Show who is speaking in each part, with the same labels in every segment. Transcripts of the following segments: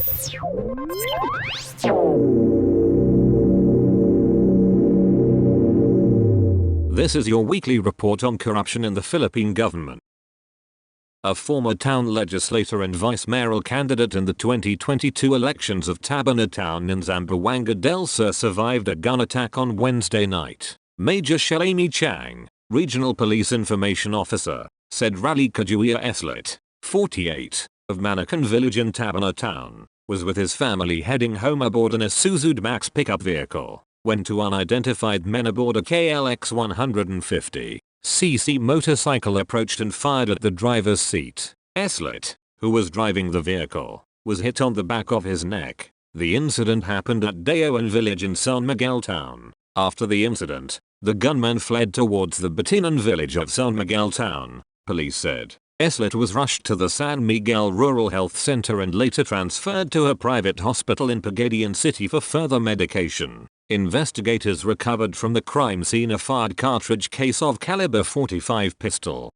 Speaker 1: This is your weekly report on corruption in the Philippine government. A former town legislator and vice-mayoral candidate in the 2022 elections of Tabanan Town in Zamboanga del Sur survived a gun attack on Wednesday night. Major Shalami Chang, Regional Police Information Officer, said Raleigh Kajuia Eslet, 48, of Manakan Village in Tabanan Town, was with his family heading home aboard an Isuzu Max pickup vehicle when two unidentified men aboard a KLX 150cc motorcycle approached and fired at the driver's seat. Eslet, who was driving the vehicle, was hit on the back of his neck. The incident happened at Dayoan Village in San Miguel Town. After the incident, the gunman fled towards the Batinan village of San Miguel Town, police said. Eslet was rushed to the San Miguel Rural Health Center and later transferred to a private hospital in Pagadian City for further medication. Investigators recovered from the crime scene a fired cartridge case of caliber .45 pistol.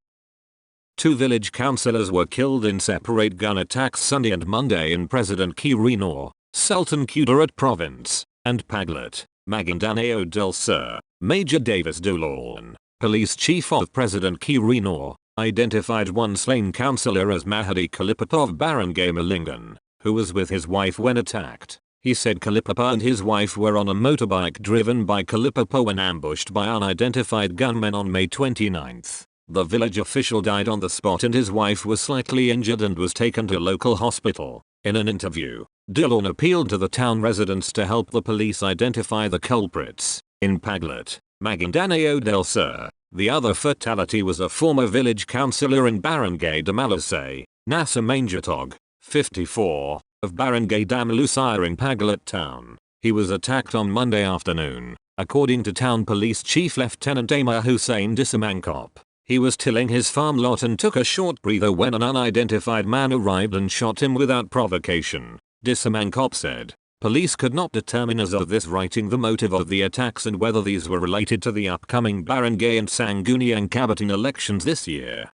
Speaker 1: Two village councillors were killed in separate gun attacks Sunday and Monday in President Quirino, Sultan Kudarat Province, and Paglat, Maguindanao del Sur. Major Davis Dulon, police chief of President Quirino, identified one slain councillor as Mahadi Kalipapa of Barangay Malingan, who was with his wife when attacked. He said Kalipapa and his wife were on a motorbike driven by Kalipapa when ambushed by unidentified gunmen on May 29. The village official died on the spot and his wife was slightly injured and was taken to a local hospital. In an interview, Dillon appealed to the town residents to help the police identify the culprits. In Paglat, Maguindanao del Sur, the other fatality was a former village councillor in Barangay Damalusay, Nasa Manjatog, 54, of Barangay Damalusay in Paglat Town. He was attacked on Monday afternoon, according to Town Police Chief Lieutenant Amar Hussein Disamankop. He was tilling his farm lot and took a short breather when an unidentified man arrived and shot him without provocation, Disamankop said. Police could not determine as of this writing the motive of the attacks and whether these were related to the upcoming Barangay and Sangguniang Cabitan elections this year.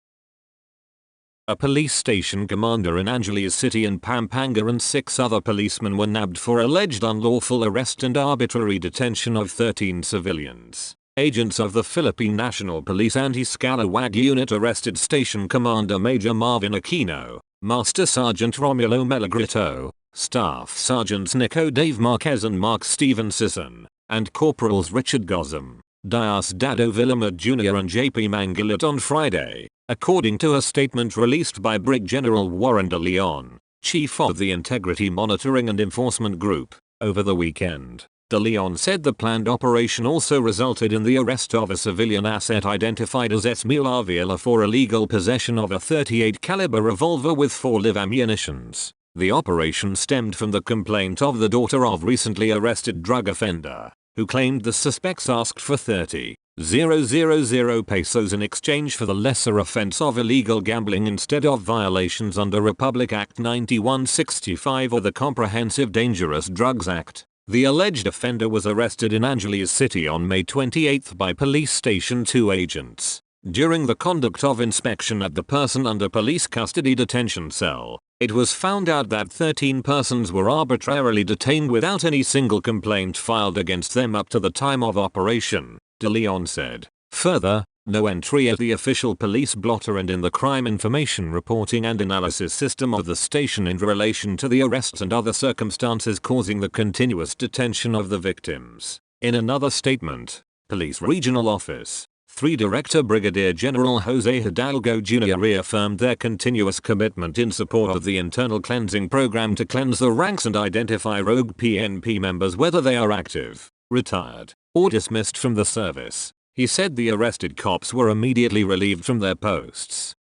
Speaker 1: A police station commander in Angeles City in Pampanga and 6 other policemen were nabbed for alleged unlawful arrest and arbitrary detention of 13 civilians. Agents of the Philippine National Police Anti-Scalawag Unit arrested Station Commander Major Marvin Aquino, Master Sergeant Romulo Melagrito, Staff Sergeants Nico Dave Marquez and Mark Steven Sisson, and Corporals Richard Gozum, Dias Dado Villamar Jr. and JP Mangalit on Friday, according to a statement released by Brig General Warren de Leon, chief of the Integrity Monitoring and Enforcement Group, over the weekend. De Leon said the planned operation also resulted in the arrest of a civilian asset identified as Esmil Avila for illegal possession of a .38 caliber revolver with 4 live ammunitions. The operation stemmed from the complaint of the daughter of recently arrested drug offender, who claimed the suspects asked for 30,000 pesos in exchange for the lesser offense of illegal gambling instead of violations under Republic Act 9165 or the Comprehensive Dangerous Drugs Act. The alleged offender was arrested in Angeles City on May 28 by Police Station 2 agents. During the conduct of inspection at the person under police custody detention cell, it was found out that 13 persons were arbitrarily detained without any single complaint filed against them up to the time of operation, De Leon said. Further, no entry at the official police blotter and in the crime information reporting and analysis system of the station in relation to the arrests and other circumstances causing the continuous detention of the victims. In another statement, Police Regional Office 3 Director Brigadier General Jose Hidalgo Jr. reaffirmed their continuous commitment in support of the internal cleansing program to cleanse the ranks and identify rogue PNP members whether they are active, retired, or dismissed from the service. He said the arrested cops were immediately relieved from their posts.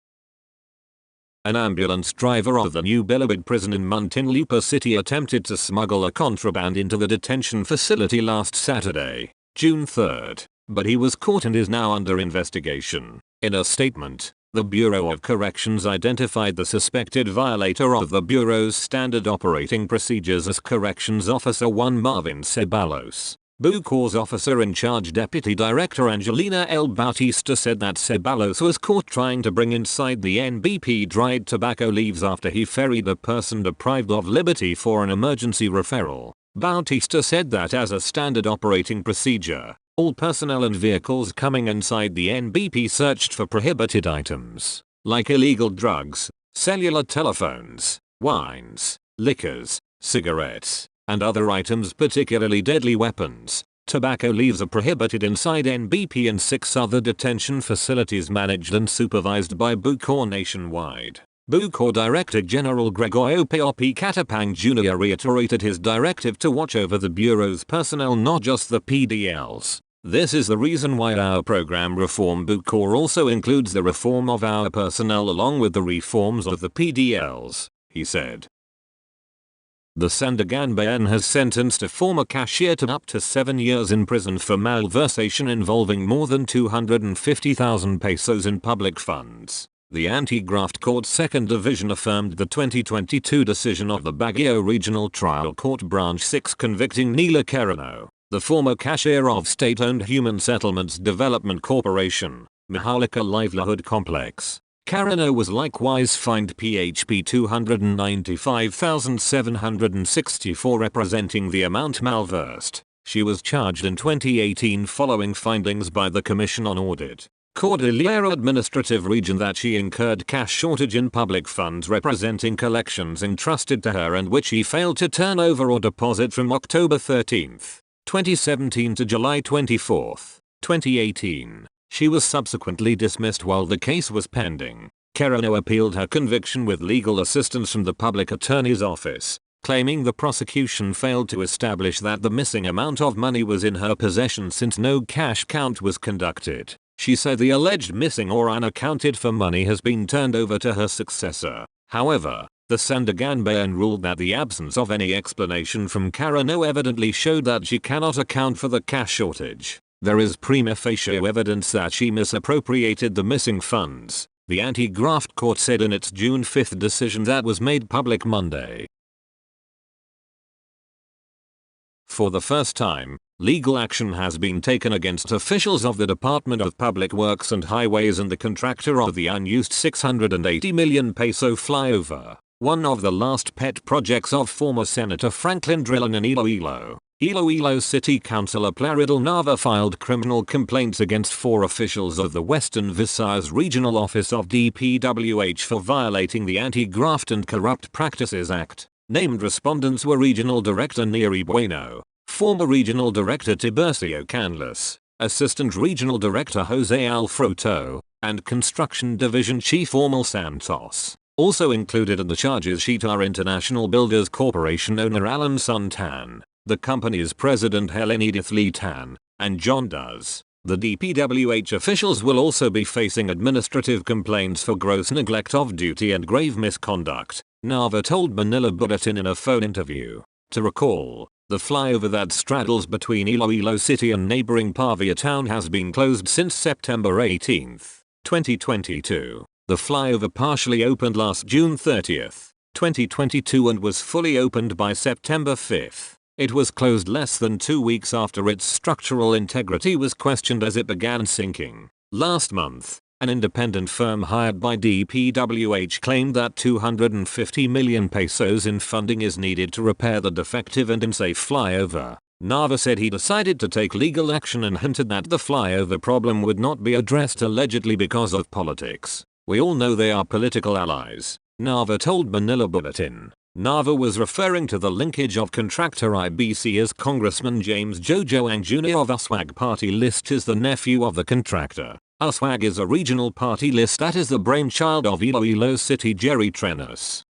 Speaker 1: An ambulance driver of the New Bilibid prison in Muntinlupa City attempted to smuggle a contraband into the detention facility last Saturday, June 3, but he was caught and is now under investigation. In a statement, the Bureau of Corrections identified the suspected violator of the Bureau's standard operating procedures as Corrections Officer 1 Marvin Ceballos. Bucor's officer-in-charge Deputy Director Angelina L. Bautista said that Ceballos was caught trying to bring inside the NBP dried tobacco leaves after he ferried a person deprived of liberty for an emergency referral. Bautista said that as a standard operating procedure, all personnel and vehicles coming inside the NBP searched for prohibited items, like illegal drugs, cellular telephones, wines, liquors, cigarettes, and other items, particularly deadly weapons. Tobacco leaves are prohibited inside NBP and 6 other detention facilities managed and supervised by Bucor nationwide. Bucor Director General Gregorio P.O.P. Catapang Jr. reiterated his directive to watch over the Bureau's personnel, not just the PDLs. This is the reason why our program reform Bucor also includes the reform of our personnel along with the reforms of the PDLs, he said. The Sandiganbayan has sentenced a former cashier to up to 7 years in prison for malversation involving more than 250,000 pesos in public funds. The Anti-Graft Court's 2nd Division affirmed the 2022 decision of the Baguio Regional Trial Court Branch 6 convicting Nila Quirino, the former cashier of state-owned Human Settlements Development Corporation, Maharlika Livelihood Complex. Quirino was likewise fined PHP 295,764 representing the amount malversed. She was charged in 2018 following findings by the Commission on Audit, Cordillera Administrative Region that she incurred cash shortage in public funds representing collections entrusted to her and which she failed to turn over or deposit from October 13, 2017 to July 24, 2018. She was subsequently dismissed while the case was pending. Quirino appealed her conviction with legal assistance from the public attorney's office, claiming the prosecution failed to establish that the missing amount of money was in her possession since no cash count was conducted. She said the alleged missing or unaccounted for money has been turned over to her successor. However, the Sandiganbayan ruled that the absence of any explanation from Quirino evidently showed that she cannot account for the cash shortage. There is prima facie evidence that she misappropriated the missing funds, the Anti-Graft Court said in its June 5 decision that was made public Monday. For the first time, legal action has been taken against officials of the Department of Public Works and Highways and the contractor of the unused 680 million peso flyover, one of the last pet projects of former Senator Franklin Drilon in Iloilo. Iloilo City Councilor Plaridel Nava filed criminal complaints against 4 officials of the Western Visayas Regional Office of DPWH for violating the Anti-Graft and Corrupt Practices Act. Named respondents were Regional Director Neri Bueno, former Regional Director Tiburcio Canlas, Assistant Regional Director Jose Alfroto, and Construction Division Chief Ormal Santos. Also included in the charges sheet are International Builders Corporation owner Alan Suntan, the company's president Helen Edith Lee Tan, and John Does. The DPWH officials will also be facing administrative complaints for gross neglect of duty and grave misconduct, Nava told Manila Bulletin in a phone interview. To recall, the flyover that straddles between Iloilo City and neighboring Pavia town has been closed since September 18, 2022. The flyover partially opened last June 30, 2022 and was fully opened by September 5. It was closed less than 2 weeks after its structural integrity was questioned as it began sinking. Last month, an independent firm hired by DPWH claimed that 250 million pesos in funding is needed to repair the defective and unsafe flyover. Nava said he decided to take legal action and hinted that the flyover problem would not be addressed allegedly because of politics. We all know they are political allies, Nava told Manila Bulletin. Nava was referring to the linkage of contractor IBC as Congressman James Jojo Ang Jr. of Uswag party list is the nephew of the contractor. Uswag is a regional party list that is the brainchild of Iloilo City Jerry Trenas.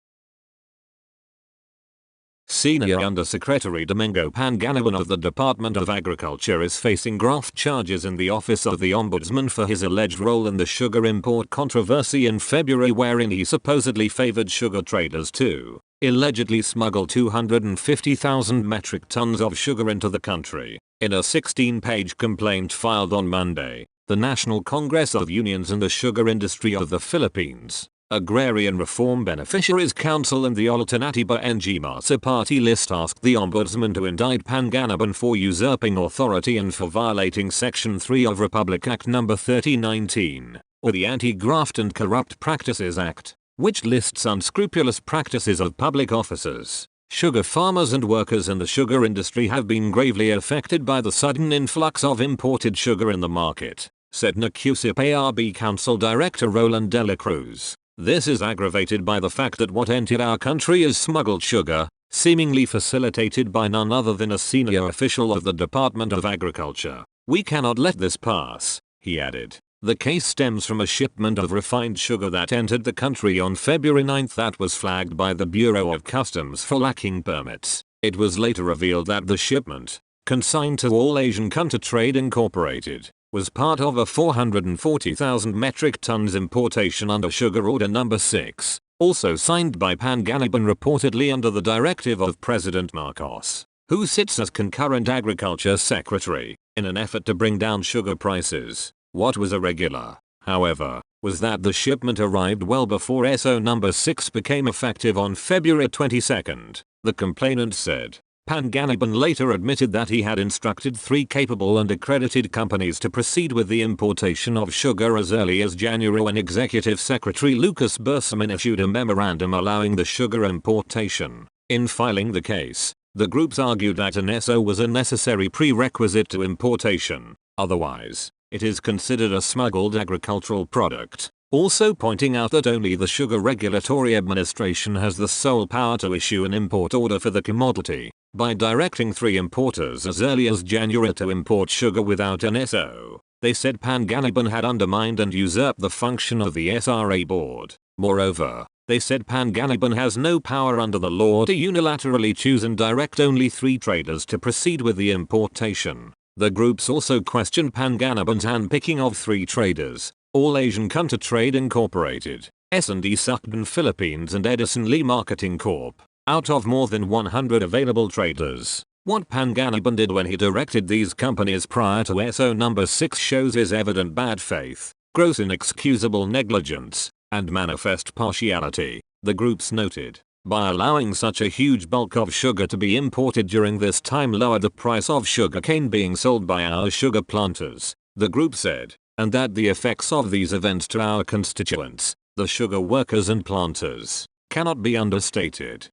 Speaker 1: Senior Undersecretary Domingo Panganawan of the Department of Agriculture is facing graft charges in the Office of the Ombudsman for his alleged role in the sugar import controversy in February, wherein he supposedly favored sugar traders to allegedly smuggle 250,000 metric tons of sugar into the country. In a 16-page complaint filed on Monday, the National Congress of Unions in the Sugar Industry of the Philippines, Agrarian Reform Beneficiaries Council and the Alternativa Ng Masa Party list asked the Ombudsman to indict Panganaban for usurping authority and for violating Section 3 of Republic Act No. 3019, or the Anti-Graft and Corrupt Practices Act, which lists unscrupulous practices of public officers. Sugar farmers and workers in the sugar industry have been gravely affected by the sudden influx of imported sugar in the market, said NACUSIP ARB Council Director Roland de la Cruz. This is aggravated by the fact that what entered our country is smuggled sugar, seemingly facilitated by none other than a senior official of the Department of Agriculture. We cannot let this pass, he added. The case stems from a shipment of refined sugar that entered the country on February 9 that was flagged by the Bureau of Customs for lacking permits. It was later revealed that the shipment, consigned to All Asian Country Trade Incorporated, was part of a 440,000 metric tons importation under Sugar Order No. 6, also signed by Panganaban reportedly under the directive of President Marcos, who sits as concurrent Agriculture Secretary, in an effort to bring down sugar prices. What was irregular, however, was that the shipment arrived well before SO No. 6 became effective on February 22. The complainant said. Panganaban later admitted that he had instructed 3 capable and accredited companies to proceed with the importation of sugar as early as January when Executive Secretary Lucas Bersamin issued a memorandum allowing the sugar importation. In filing the case, the groups argued that an SO was a necessary prerequisite to importation, otherwise, it is considered a smuggled agricultural product. Also pointing out that only the Sugar Regulatory Administration has the sole power to issue an import order for the commodity, by directing 3 importers as early as January to import sugar without an SO. They said Panganaban had undermined and usurped the function of the SRA board. Moreover, they said Panganaban has no power under the law to unilaterally choose and direct only 3 traders to proceed with the importation. The groups also questioned Panganaban's handpicking of 3 traders, All Asian Country Trade Incorporated, S&D Sukden Philippines and Edison Lee Marketing Corp., out of more than 100 available traders. What Panganaban did when he directed these companies prior to SO No. 6 shows his evident bad faith, gross inexcusable negligence, and manifest partiality, the groups noted. By allowing such a huge bulk of sugar to be imported during this time lowered the price of sugarcane being sold by our sugar planters, the group said, and that the effects of these events to our constituents, the sugar workers and planters, cannot be understated.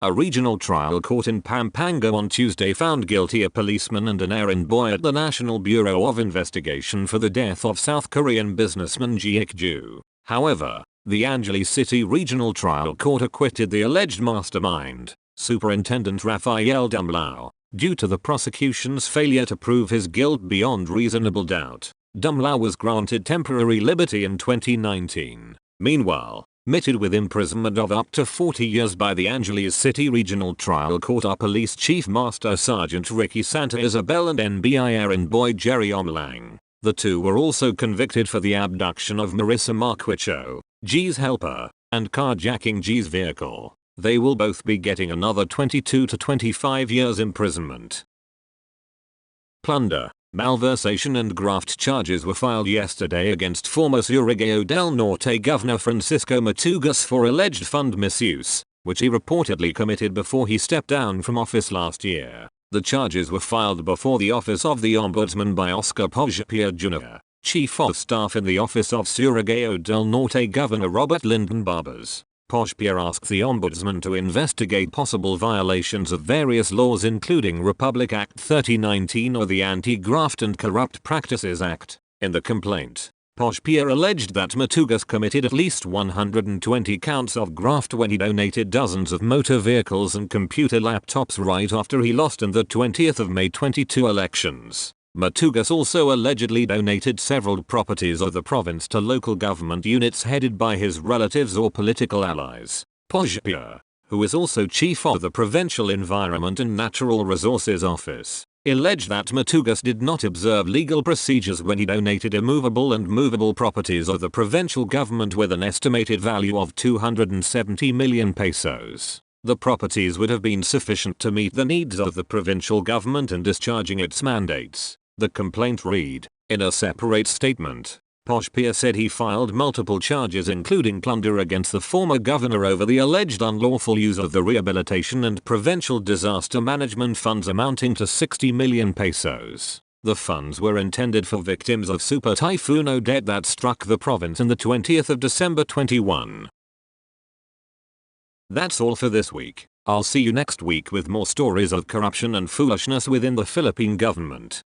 Speaker 1: A regional trial court in Pampanga on Tuesday found guilty a policeman and an errand boy at the National Bureau of Investigation for the death of South Korean businessman Ji Ik-ju. However, the Angeles City Regional Trial Court acquitted the alleged mastermind, Superintendent Rafael Dumlao, due to the prosecution's failure to prove his guilt beyond reasonable doubt. Dumlao was granted temporary liberty in 2019. Meanwhile, meted with imprisonment of up to 40 years by the Angeles City Regional Trial Court are Police Chief Master Sergeant Ricky Santa Isabel and NBI errand boy Jerry Omlang. The 2 were also convicted for the abduction of Marissa Marquicho, G's helper, and carjacking G's vehicle. They will both be getting another 22 to 25 years imprisonment. Plunder, malversation and graft charges were filed yesterday against former Surigao del Norte Governor Francisco Matugas for alleged fund misuse, which he reportedly committed before he stepped down from office last year. The charges were filed before the Office of the Ombudsman by Oscar Pojapia Jr., Chief of Staff in the Office of Surigao del Norte Governor Robert Lyndon Barbers. Pojapia asked the Ombudsman to investigate possible violations of various laws including Republic Act 3019 or the Anti-Graft and Corrupt Practices Act. In the complaint, Pojapia alleged that Matugas committed at least 120 counts of graft when he donated dozens of motor vehicles and computer laptops right after he lost in the 20th of May 22 elections. Matugas also allegedly donated several properties of the province to local government units headed by his relatives or political allies. Pojapia, who is also chief of the Provincial Environment and Natural Resources Office, alleged that Matugas did not observe legal procedures when he donated immovable and movable properties of the provincial government with an estimated value of 270 million pesos. The properties would have been sufficient to meet the needs of the provincial government in discharging its mandates. The complaint read, in a separate statement, Posh Pierre said he filed multiple charges including plunder against the former governor over the alleged unlawful use of the Rehabilitation and Provincial Disaster Management funds amounting to 60 million pesos. The funds were intended for victims of Super Typhoon Odette that struck the province on the 20th of December 21. That's all for this week. I'll see you next week with more stories of corruption and foolishness within the Philippine government.